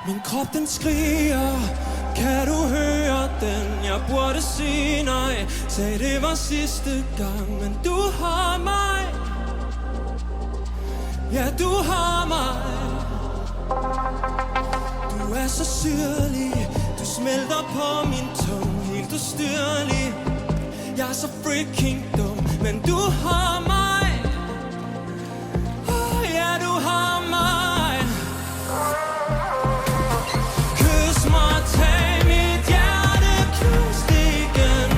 Min krop den skriger, kan du høre den? Jeg burde sige nej, sagde det var sidste gang. Men du har mig, ja du har mig. Du er så syrlig, du smelter på min tunge, helt ustyrlig. Jeg er så freaking dum, men du har mig. Oh, ja, du har mig. Kys mig, tag mit hjerte, knus det igen.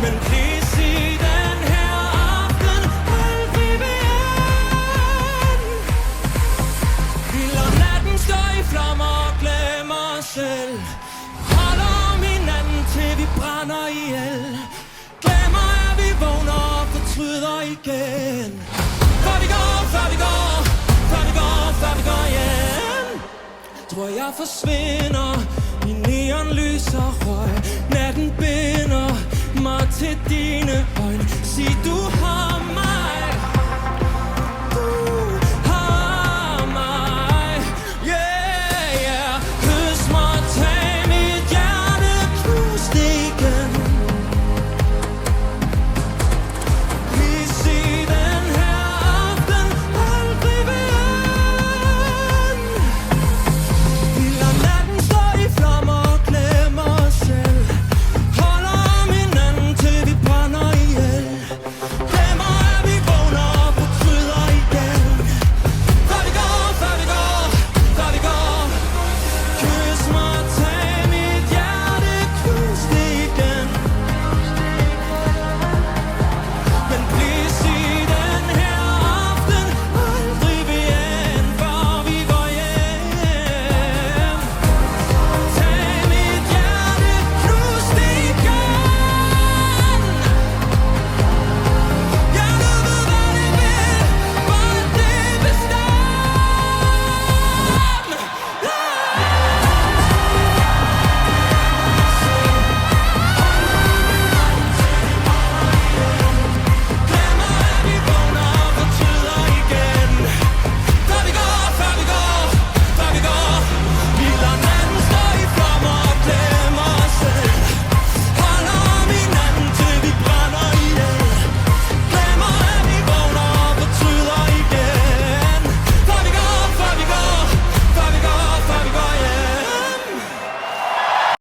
Men please sig den her aften aldrig igen. Vi lader natten stå i flammer og glemmer os selv. Holder om hinanden til vi brænder ihjel. Glemmer at vi vågner og fortryder igen. Før vi går, før vi går, før vi går, før vi går hjem. Tror jeg forsvinder i neonlys og røg. Natten binder mig til dine